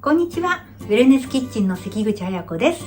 こんにちは。ウェルネスキッチンの関口彩子です。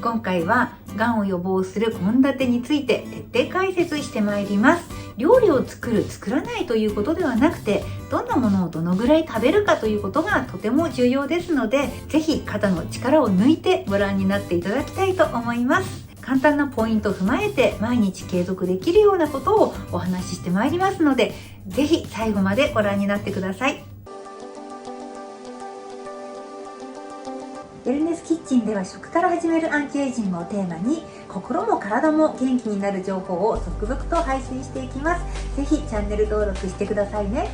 今回はがんを予防する献立について徹底解説してまいります。料理を作る、作らないということではなくて、どんなものをどのぐらい食べるかということがとても重要ですので、ぜひ肩の力を抜いてご覧になっていただきたいと思います。簡単なポイントを踏まえて毎日継続できるようなことをお話ししてまいりますので、ぜひ最後までご覧になってください。ウェルネスキッチンでは食から始めるアンチエイジングをテーマに、心も体も元気になる情報を続々と配信していきます。ぜひチャンネル登録してくださいね。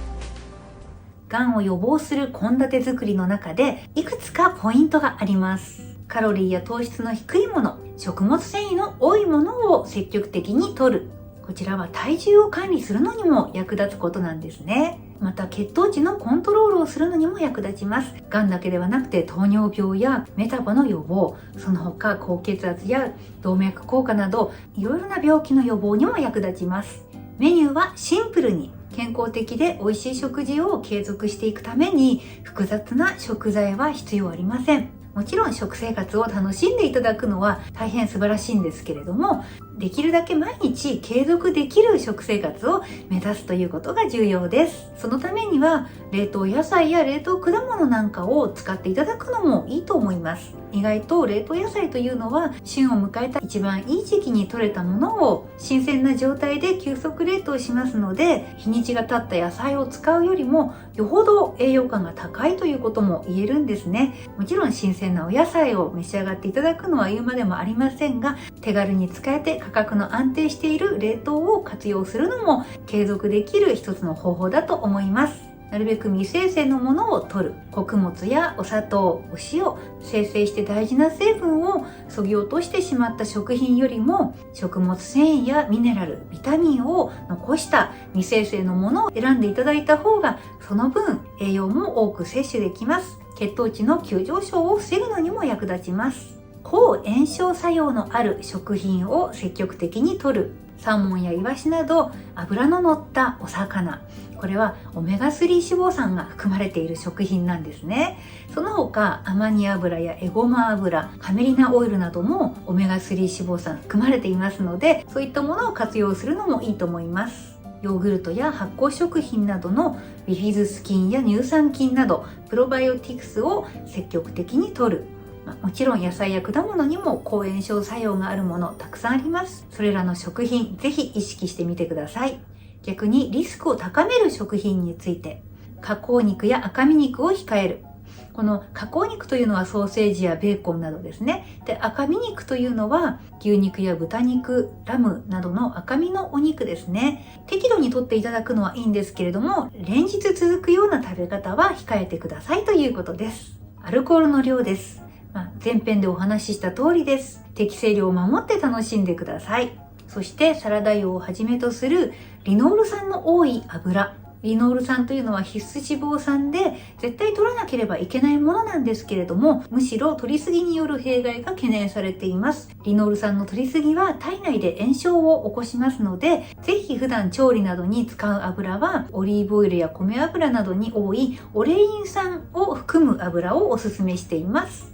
がんを予防する献立作りの中でいくつかポイントがあります。カロリーや糖質の低いもの、食物繊維の多いものを積極的に摂る。こちらは体重を管理するのにも役立つことなんですね。また血糖値のコントロールをするのにも役立ちます。がんだけではなくて糖尿病やメタボの予防、その他高血圧や動脈硬化などいろいろな病気の予防にも役立ちます。メニューはシンプルに健康的で美味しい食事を継続していくために複雑な食材は必要ありません。もちろん食生活を楽しんでいただくのは大変素晴らしいんですけれども、できるだけ毎日継続できる食生活を目指すということが重要です。そのためには冷凍野菜や冷凍果物なんかを使っていただくのもいいと思います。意外と冷凍野菜というのは旬を迎えた一番いい時期に採れたものを新鮮な状態で急速冷凍しますので、日にちが経った野菜を使うよりもよほど栄養価が高いということも言えるんですね。もちろん新鮮なお野菜を召し上がっていただくのは言うまでもありませんが、手軽に使えて価格の安定している冷凍を活用するのも継続できる一つの方法だと思います。なるべく未生成のものを摂る。穀物やお砂糖、お塩、生成して大事な成分を削ぎ落としてしまった食品よりも、食物繊維やミネラル、ビタミンを残した未生成のものを選んでいただいた方が、その分栄養も多く摂取できます。血糖値の急上昇を防ぐのにも役立ちます。抗炎症作用のある食品を積極的に摂る。サーモンやイワシなど脂の乗ったお魚、これはオメガ3脂肪酸が含まれている食品なんですね。その他アマニ油やエゴマ油、カメリナオイルなどもオメガ3脂肪酸含まれていますので、そういったものを活用するのもいいと思います。ヨーグルトや発酵食品などのビフィズス菌や乳酸菌などプロバイオティクスを積極的に摂る。もちろん野菜や果物にも抗炎症作用があるものたくさんあります。それらの食品ぜひ意識してみてください。逆にリスクを高める食品について、加工肉や赤身肉を控える。この加工肉というのはソーセージやベーコンなどですね。で、赤身肉というのは牛肉や豚肉、ラムなどの赤身のお肉ですね。適度にとっていただくのはいいんですけれども、連日続くような食べ方は控えてくださいということです。アルコールの量です。前編でお話しした通りです。適正量を守って楽しんでください。そしてサラダ油をはじめとするリノール酸の多い油。リノール酸というのは必須脂肪酸で絶対取らなければいけないものなんですけれども、むしろ取りすぎによる弊害が懸念されています。リノール酸の取りすぎは体内で炎症を起こしますので、ぜひ普段調理などに使う油はオリーブオイルや米油などに多いオレイン酸を含む油をおすすめしています。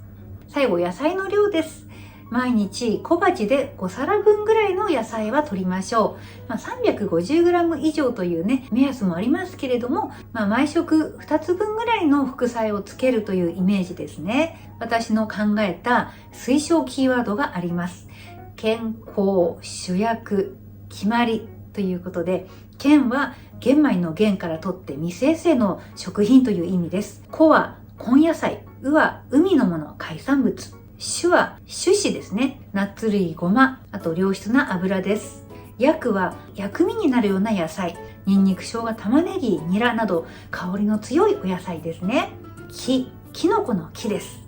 最後、野菜の量です。毎日小鉢で5皿分ぐらいの野菜は取りましょう。350g 以上というね、目安もありますけれども、毎食2つ分ぐらいの副菜をつけるというイメージですね。私の考えた推奨キーワードがあります。健康、主役、決まりということで、健は玄米の玄から取って未生成の食品という意味です。子は根野菜、うは海のもの、海産物。種は種子ですね。ナッツ類、ごま、あと良質な油です。薬は薬味になるような野菜。ニンニク、生姜、玉ねぎ、ニラなど香りの強いお野菜ですね。木、キノコの木です。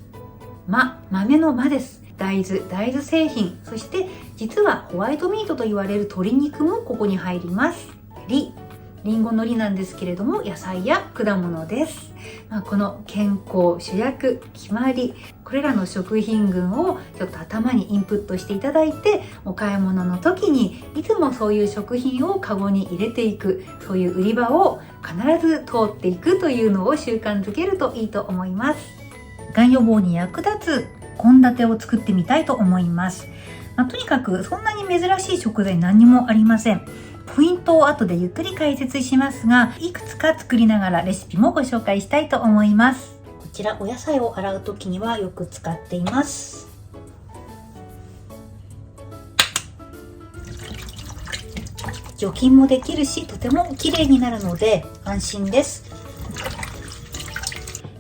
豆の豆です。大豆製品。そして実はホワイトミートと言われる鶏肉もここに入ります。リンゴのりなんですけれども、野菜や果物です。この健康、主役、決まり、これらの食品群をちょっと頭にインプットしていただいて、お買い物の時にいつもそういう食品をカゴに入れていく、そういう売り場を必ず通っていくというのを習慣づけるといいと思います。がん予防に役立つ献立を作ってみたいと思います。とにかくそんなに珍しい食材何にもありません。ポイントを後でゆっくり解説しますが、いくつか作りながらレシピもご紹介したいと思います。こちらお野菜を洗う時にはよく使っています。除菌もできるし、とても綺麗になるので安心です。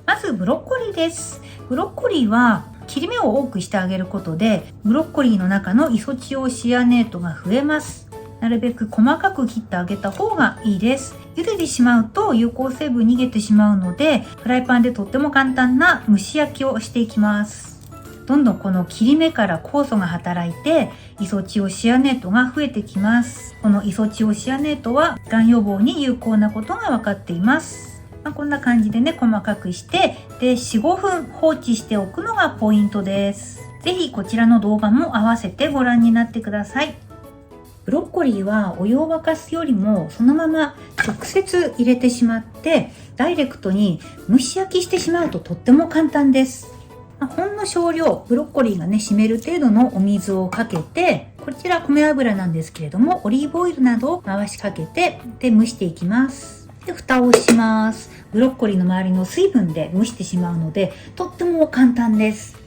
まずブロッコリーです。ブロッコリーは切り目を多くしてあげることで、ブロッコリーの中のイソチオシアネートが増えます。なるべく細かく切ってあげた方がいいです。茹でてしまうと有効成分逃げてしまうので、フライパンでとっても簡単な蒸し焼きをしていきます。どんどんこの切り目から酵素が働いてイソチオシアネートが増えてきます。このイソチオシアネートはがん予防に有効なことが分かっています。こんな感じでね、細かくしてで 4,5 分放置しておくのがポイントです。ぜひこちらの動画も合わせてご覧になってください。ブロッコリーはお湯を沸かすよりもそのまま直接入れてしまってダイレクトに蒸し焼きしてしまうととっても簡単です。ほんの少量ブロッコリーがね湿る程度のお水をかけて、こちら米油なんですけれどもオリーブオイルなどを回しかけてで蒸していきます。で蓋をします。ブロッコリーの周りの水分で蒸してしまうのでとっても簡単です。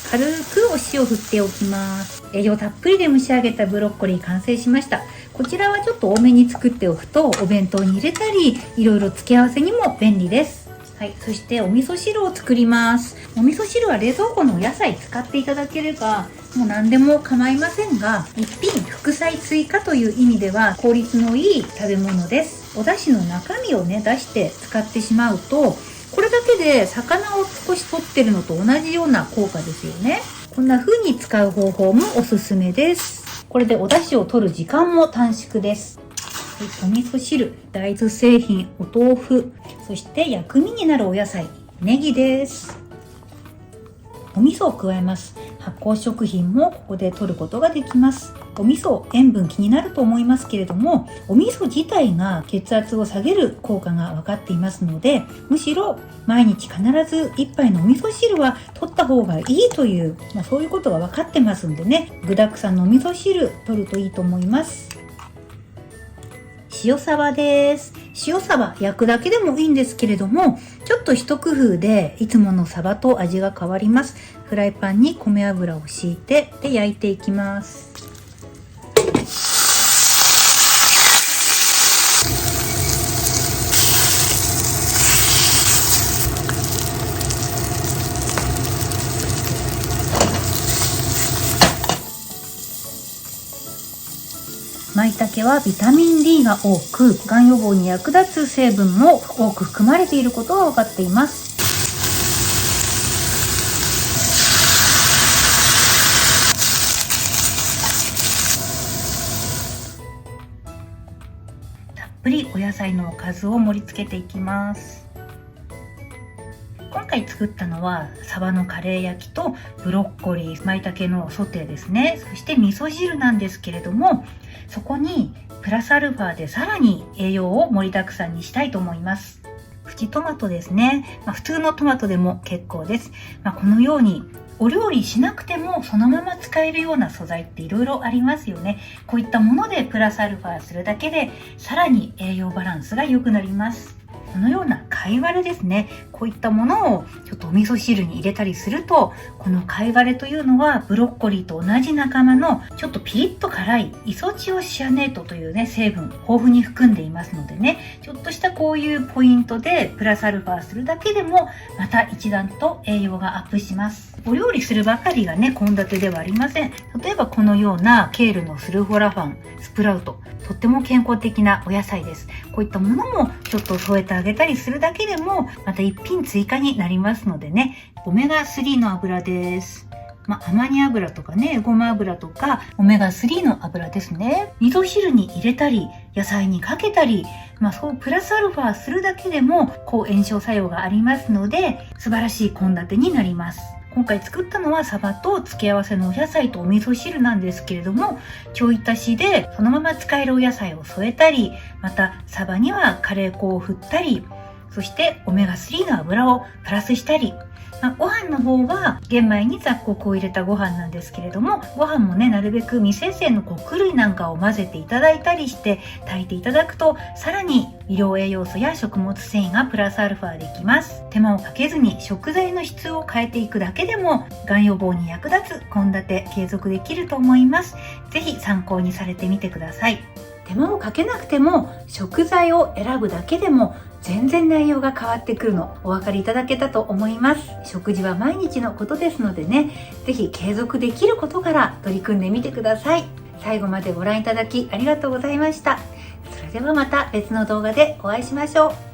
軽くお塩を振っておきます。栄養たっぷりで蒸し上げたブロッコリー完成しました。こちらはちょっと多めに作っておくとお弁当に入れたりいろいろ付け合わせにも便利です。はい、そしてお味噌汁を作ります。お味噌汁は冷蔵庫のお野菜使っていただければもう何でも構いませんが、一品副菜追加という意味では効率のいい食べ物です。お出汁の中身をね出して使ってしまうと、これだけで魚を少し取ってるのと同じような効果ですよね。こんな風に使う方法もおすすめです。これでお出汁を取る時間も短縮です。お味噌汁、大豆製品、お豆腐、そして薬味になるお野菜、ネギです。お味噌を加えます。発酵食品もここで取ることができます。お味噌、塩分気になると思いますけれども、お味噌自体が血圧を下げる効果が分かっていますので、むしろ毎日必ず1杯のお味噌汁は取った方がいいという、そういうことが分かってますんでね、具沢山のお味噌汁取るといいと思います。塩サバです。塩サバ焼くだけでもいいんですけれども、ちょっと一工夫でいつものサバと味が変わります。フライパンに米油を敷いてで焼いていきます。舞茸はビタミン D が多く、がん予防に役立つ成分も多く含まれていることが分かっています。たっぷりお野菜のおかずを盛り付けていきます。今回作ったのはサバのカレー焼きとブロッコリー、舞茸のソテーですね。そして味噌汁なんですけれども、そこにプラスアルファでさらに栄養を盛りだくさんにしたいと思います。プチトマトですね。普通のトマトでも結構です。このようにお料理しなくてもそのまま使えるような素材っていろいろありますよね。こういったものでプラスアルファするだけでさらに栄養バランスが良くなります。このような貝割れですね。こういったものをちょっとお味噌汁に入れたりすると、この貝割れというのはブロッコリーと同じ仲間のちょっとピリッと辛いイソチオシアネートというね成分豊富に含んでいますのでね、ちょっとしたこういうポイントでプラスアルファするだけでもまた一段と栄養がアップします。お料理するばかりがね献立ではありません。例えばこのようなケールのスルフォラファン、スプラウト、とっても健康的なお野菜です。こういったものもちょっと添えてあげたりするだけでもまた一品追加になりますのでね。オメガ3の油です。アマニ油とかね、ごま油とかオメガ3の油ですね。味噌汁に入れたり野菜にかけたり、そうプラスアルファするだけでも抗炎症作用がありますので素晴らしい献立になります。今回作ったのはサバと付け合わせのお野菜とお味噌汁なんですけれども、ちょい足しでそのまま使えるお野菜を添えたり、またサバにはカレー粉を振ったり、そしてオメガ3の油をプラスしたり、ご飯の方は玄米に雑穀を入れたご飯なんですけれども、ご飯もね、なるべく未精製の穀類なんかを混ぜていただいたりして炊いていただくと、さらに微量栄養素や食物繊維がプラスアルファできます。手間をかけずに食材の質を変えていくだけでも、がん予防に役立つ献立継続できると思います。ぜひ参考にされてみてください。手間をかけなくても、食材を選ぶだけでも全然内容が変わってくるのお分かりいただけたと思います。食事は毎日のことですのでね、ぜひ継続できることから取り組んでみてください。最後までご覧いただきありがとうございました。それではまた別の動画でお会いしましょう。